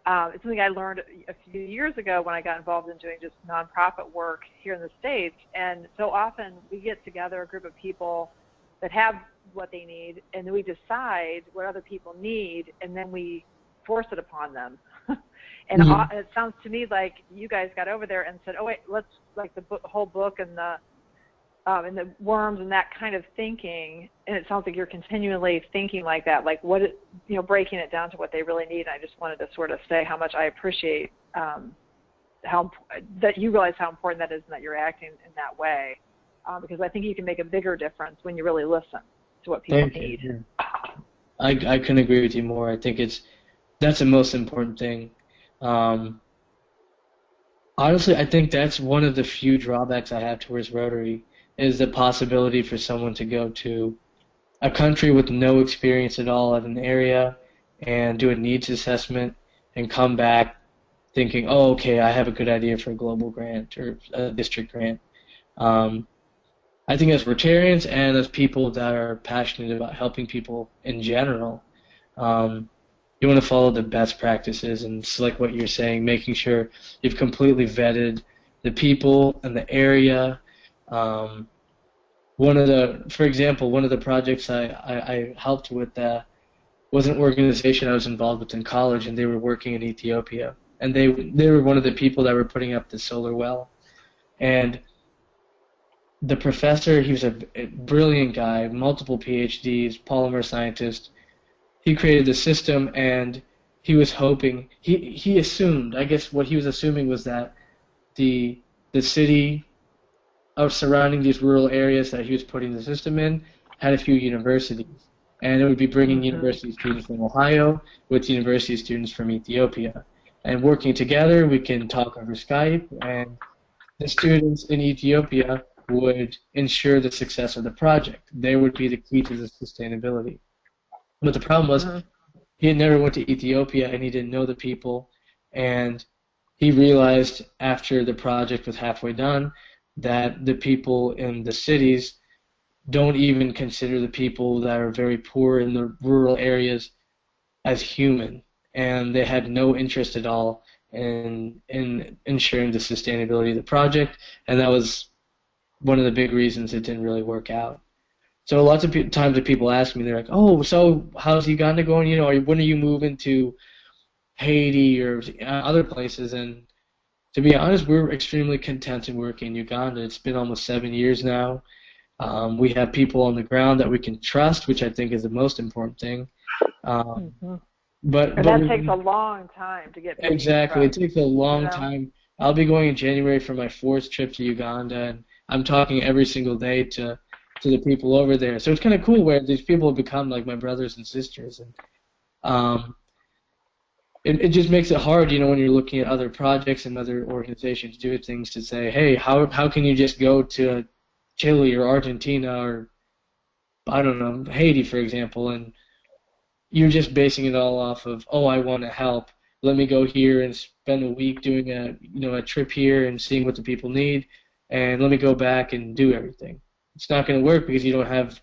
it's something I learned a few years ago when I got involved in doing just nonprofit work here in the States. And so often we get together a group of people that have what they need, and then we decide what other people need, and then we force it upon them. And it sounds to me like you guys got over there and said, oh, wait, let's, like the whole book and the and the worms and that kind of thinking, and it sounds like you're continually thinking like that, like what, breaking it down to what they really need. I just wanted to sort of say how much I appreciate how that you realize how important that is and that you're acting in that way, because I think you can make a bigger difference when you really listen to what people need.
You. I couldn't agree with you more. I think that's the most important thing. Honestly, I think that's one of the few drawbacks I have towards Rotary is the possibility for someone to go to a country with no experience at all at an area and do a needs assessment and come back thinking, oh, okay, I have a good idea for a global grant or a district grant. I think as Rotarians and as people that are passionate about helping people in general, you want to follow the best practices, and it's like what you're saying, making sure you've completely vetted the people and the area. For example, one of the projects I helped with was an organization I was involved with in college, and they were working in Ethiopia, and they were one of the people that were putting up the solar well, and the professor, he was a brilliant guy, multiple PhDs, polymer scientist. He created the system, and he was hoping, he assumed, I guess what he was assuming was that the city of surrounding these rural areas that he was putting the system in had a few universities. And it would be bringing university students from Ohio with university students from Ethiopia. And working together, we can talk over Skype, and the students in Ethiopia would ensure the success of the project. They would be the key to the sustainability. But the problem was he had never went to Ethiopia, and he didn't know the people, and he realized after the project was halfway done that the people in the cities don't even consider the people that are very poor in the rural areas as human, and they had no interest at all in ensuring the sustainability of the project, and that was one of the big reasons it didn't really work out. So lots of times that people ask me, they're like, oh, so how's Uganda going? When are you moving to Haiti or other places? And to be honest, we're extremely content in working in Uganda. It's been almost 7 years now. We have people on the ground that we can trust, which I think is the most important thing. But
that takes a long time to get people
exactly.
to trust.
It takes a long time. I'll be going in January for my 4th trip to Uganda, and I'm talking every single day to the people over there. So it's kind of cool where these people have become like my brothers and sisters. And it just makes it hard, when you're looking at other projects and other organizations do things to say, hey, how can you just go to Chile or Argentina or, I don't know, Haiti, for example, and you're just basing it all off of, oh, I want to help. Let me go here and spend a week doing a trip here and seeing what the people need, and let me go back and do everything. It's not going to work because you don't have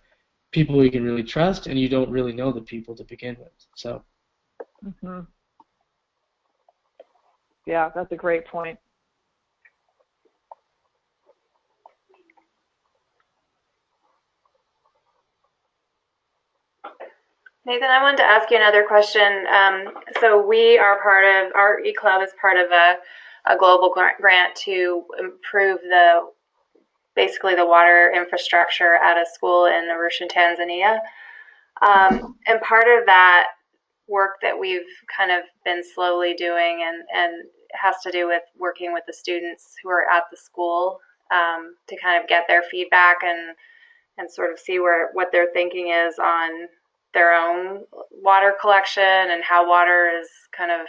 people you can really trust, and you don't really know the people to begin with. So.
Yeah, that's a great point.
Nathan, I wanted to ask you another question. So we are our e-club is part of a global grant to improve basically the water infrastructure at a school in Arusha, Tanzania. And part of that work that we've kind of been slowly doing and has to do with working with the students who are at the school to kind of get their feedback and sort of see what their thinking is on their own water collection and how water is kind of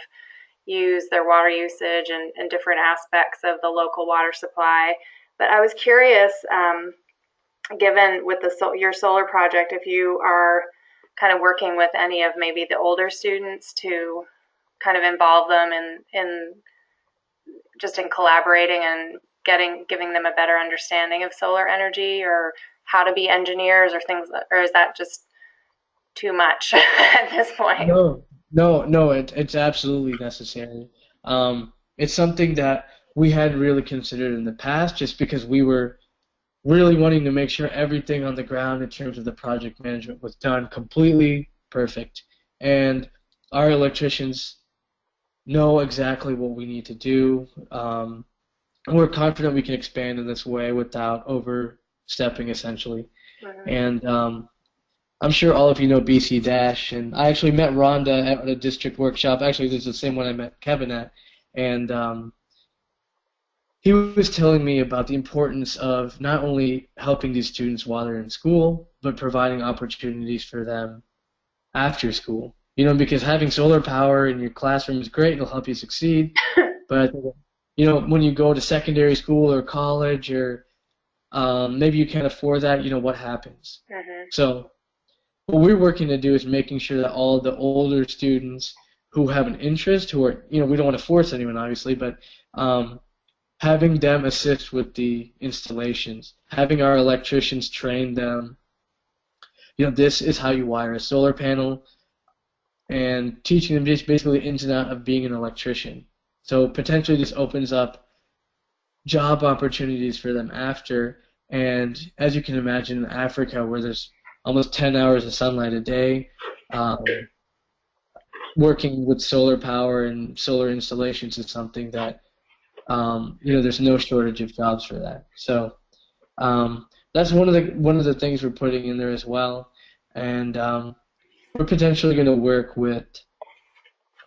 used, their water usage and different aspects of the local water supply. But I was curious, given with your solar project, if you are kind of working with any of maybe the older students to kind of involve them in collaborating and giving them a better understanding of solar energy or how to be engineers or things, or is that just too much at this point?
No, it's absolutely necessary. It's something that we hadn't really considered in the past just because we were really wanting to make sure everything on the ground in terms of the project management was done completely perfect. And our electricians know exactly what we need to do. We're confident we can expand in this way without stepping essentially.
Mm-hmm.
And I'm sure all of you know BC Dash, and I actually met Rhonda at a district workshop. Actually, this is the same one I met Kevin at, and he was telling me about the importance of not only helping these students while they're in school, but providing opportunities for them after school. You know, because having solar power in your classroom is great; it'll help you succeed. But you know, when you go to secondary school or college, or maybe you can't afford that, you know what happens.
Mm-hmm.
So what we're working to do is making sure that all the older students who have an interest, who are, you know, we don't want to force anyone, obviously, but having them assist with the installations, having our electricians train them. You know, this is how you wire a solar panel, and teaching them just basically the ins and outs of being an electrician. So potentially this opens up job opportunities for them after. And as you can imagine, in Africa, where there's almost 10 hours of sunlight a day, working with solar power and solar installations is something that, you know, there's no shortage of jobs for that. So that's one of the things we're putting in there as well. And we're potentially going to work with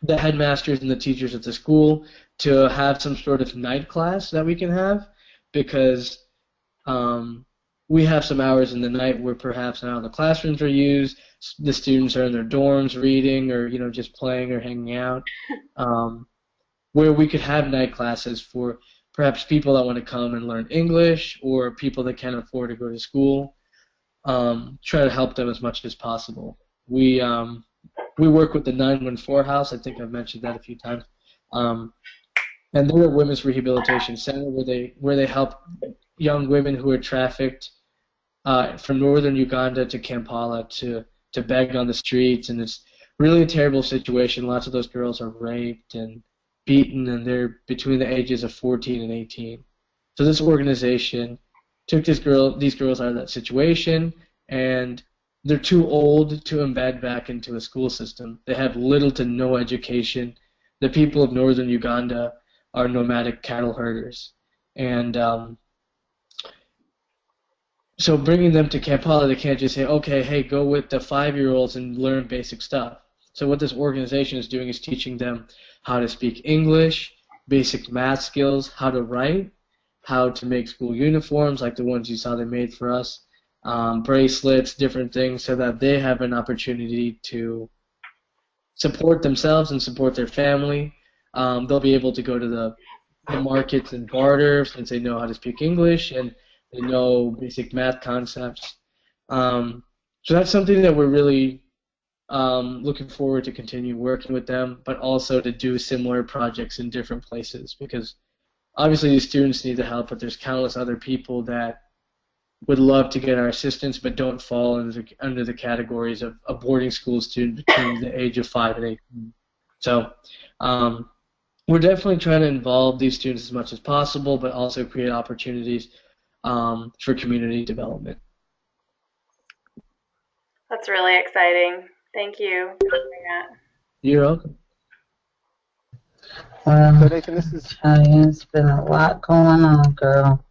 the headmasters and the teachers at the school to have some sort of night class that we can have, because we have some hours in the night where perhaps now the classrooms are used, the students are in their dorms reading, or, you know, just playing or hanging out, where we could have night classes for perhaps people that want to come and learn English, or people that can't afford to go to school. Try to help them as much as possible. We work with the 914 House. I think I've mentioned that a few times. And they're a women's rehabilitation center where they help young women who are trafficked from northern Uganda to Kampala to beg on the streets, and it's really a terrible situation. Lots of those girls are raped and beaten, and they're between the ages of 14 and 18. So this organization took these girls out of that situation, and they're too old to embed back into a school system. They have little to no education. The people of northern Uganda are nomadic cattle herders, and so bringing them to Kampala, they can't just say, okay, hey, go with the 5-year-olds and learn basic stuff. So what this organization is doing is teaching them how to speak English, basic math skills, how to write, how to make school uniforms like the ones you saw they made for us, bracelets, different things, so that they have an opportunity to support themselves and support their family. They'll be able to go to the markets and barter since they know how to speak English and they know basic math concepts. So that's something that we're really looking forward to continue working with them, but also to do similar projects in different places, because obviously these students need the help, but there's countless other people that would love to get our assistance but don't fall under the categories of a boarding school student between the age of 5 and 18. So we're definitely trying to involve these students as much as possible, but also create opportunities for community development.
That's really exciting. Thank you for doing that.
You're welcome.
So Nathan, this is...
It's been a lot going on, girl.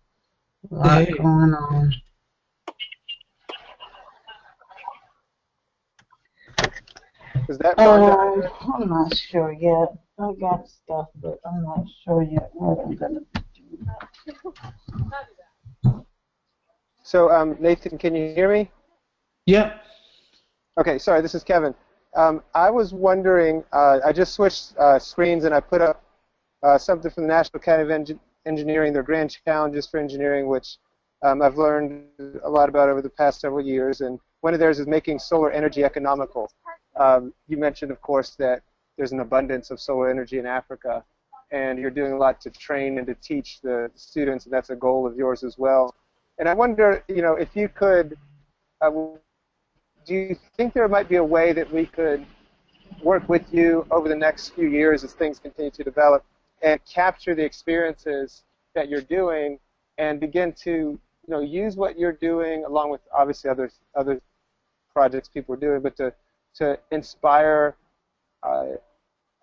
A lot going on.
Is that Rhonda?
I'm not sure yet. I got stuff, but I'm not sure yet what I'm going to do.
So Nathan, can you hear me?
Yeah.
Okay, sorry, this is Kevin. I was wondering, I just switched screens and I put up something from the National Academy of Engineering, their grand challenges for engineering, which I've learned a lot about over the past several years, and one of theirs is making solar energy economical. You mentioned, of course, that there's an abundance of solar energy in Africa, and you're doing a lot to train and to teach the students, and that's a goal of yours as well. And I wonder, you know, if you could, do you think there might be a way that we could work with you over the next few years as things continue to develop and capture the experiences that you're doing and begin to, you know, use what you're doing along with obviously other projects people are doing, but to inspire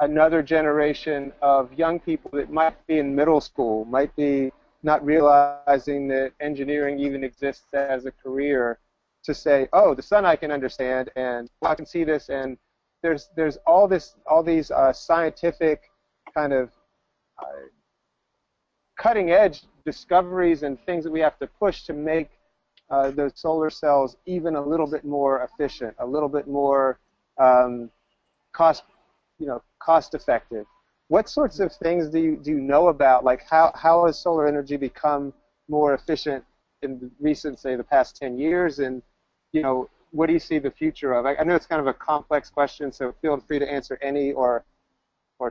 another generation of young people that might be in middle school, might be not realizing that engineering even exists as a career to say, oh, the sun I can understand, and I can see this, and there's all these scientific kind of cutting edge discoveries and things that we have to push to make those solar cells even a little bit more efficient, a little bit more cost effective. What sorts of things do you know about? Like how has solar energy become more efficient in the recent, say, the past 10 years? And what do you see the future of? I know it's kind of a complex question, so feel free to answer any or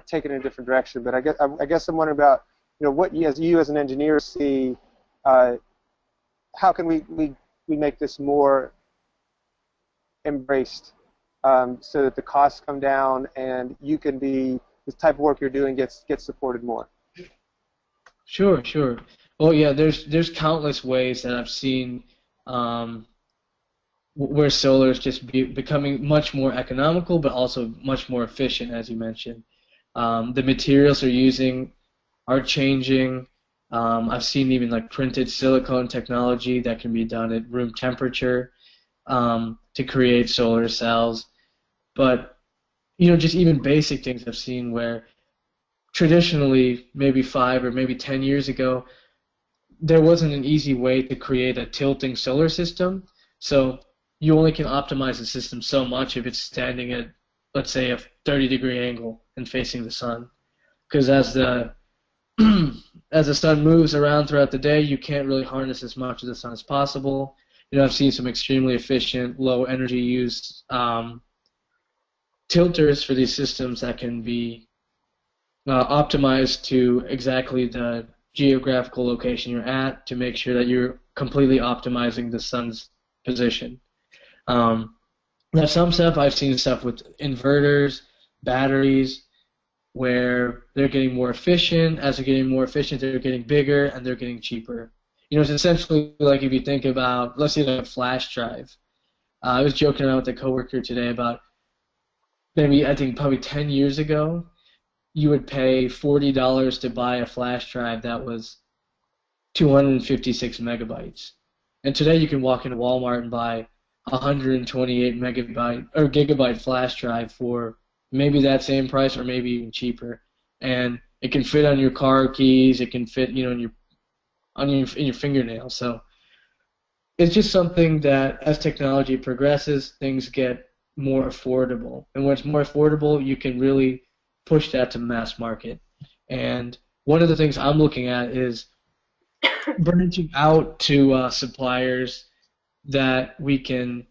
take it in a different direction. But I guess I'm wondering about what you as an engineer see. How can we make this more embraced so that the costs come down and you can be this type of work you're doing gets supported more?
Sure, sure. Well, yeah, there's countless ways that I've seen where solar is just becoming much more economical, but also much more efficient, as you mentioned. The materials they're using are changing. I've seen even like printed silicone technology that can be done at room temperature to create solar cells. But just even basic things I've seen where traditionally, maybe 5 or maybe 10 years ago, there wasn't an easy way to create a tilting solar system. So you only can optimize the system so much if it's standing at, let's say, a 30-degree angle and facing the sun. Because as the sun moves around throughout the day, you can't really harness as much of the sun as possible. I've seen some extremely efficient, low energy use tilters for these systems that can be optimized to exactly the geographical location you're at to make sure that you're completely optimizing the sun's position. Now, some stuff I've seen stuff with inverters, batteries, where they're getting more efficient. As they're getting more efficient, they're getting bigger and they're getting cheaper. It's essentially like if you think about, let's say, like a flash drive. I was joking around with a coworker today about maybe, I think probably 10 years ago, you would pay $40 to buy a flash drive that was 256 megabytes. And today you can walk into Walmart and buy 128 megabyte or gigabyte flash drive for maybe that same price or maybe even cheaper. And it can fit on your car keys, it can fit, in your fingernail. So it's just something that as technology progresses, things get more affordable. And when it's more affordable, you can really push that to mass market. And one of the things I'm looking at is branching out to suppliers that we can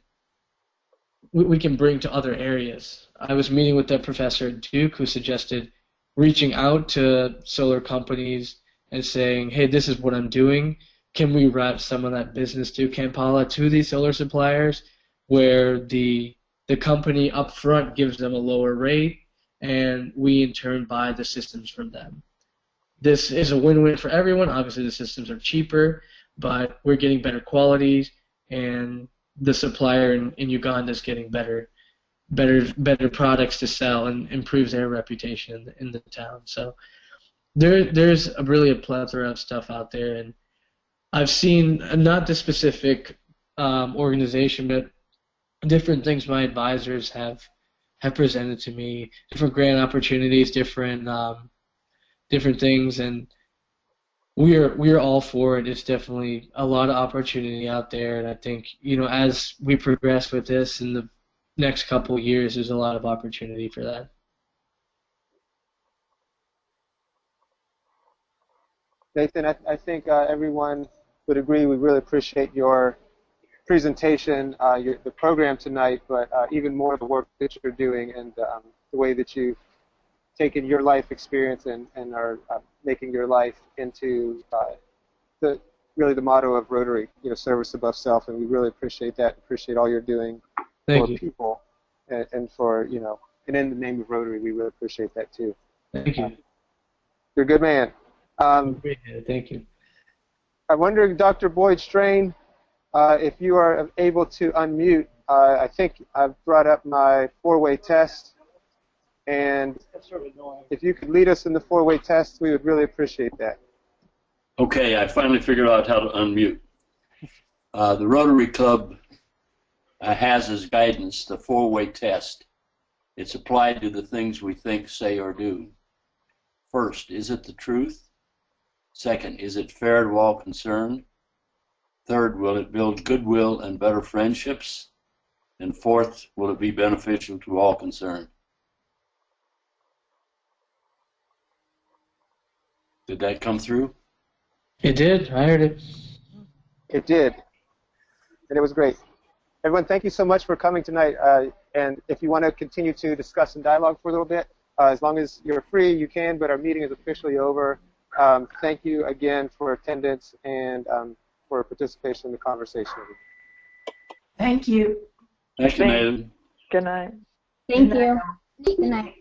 bring to other areas. I was meeting with a professor at Duke who suggested reaching out to solar companies and saying, hey, this is what I'm doing. Can we route some of that business to Kampala to these solar suppliers where the company up front gives them a lower rate and we in turn buy the systems from them. This is a win-win for everyone. Obviously the systems are cheaper, but we're getting better qualities and the supplier in Uganda is getting better products to sell and improves their reputation in the town. So there's really a plethora of stuff out there, and I've seen not the specific organization, but different things my advisors have presented to me, different grant opportunities, different things, and we're all for it. It's definitely a lot of opportunity out there, and I think as we progress with this in the next couple of years, there's a lot of opportunity for that.
Nathan, I think everyone would agree. We really appreciate your presentation, the program tonight, but even more the work that you're doing and the way that you've taken your life experience and are making your life into really the motto of Rotary, service above self, and we really appreciate that. Appreciate all you're doing for people and for and in the name of Rotary, we really appreciate that too.
Thank you.
You're a good man.
Thank you.
I wonder, Dr. Boyd Strain, if you are able to unmute. I think I've brought up my four-way test, and if you could lead us in the four-way test, we would really appreciate that.
Okay, I finally figured out how to unmute. The Rotary Club has as guidance the four-way test. It's applied to the things we think, say, or do. First, is it the truth? Second, is it fair to all concerned? Third, will it build goodwill and better friendships? And fourth, will it be beneficial to all concerned? Did that come through?
It did. I heard it.
It did, and it was great. Everyone, thank you so much for coming tonight. And if you want to continue to discuss and dialogue for a little bit, as long as you're free, you can, but our meeting is officially over. Thank you again for attendance and for participation in the conversation.
Thank you.
Thank you, Nathan.
Good night.
Thank you. Good night.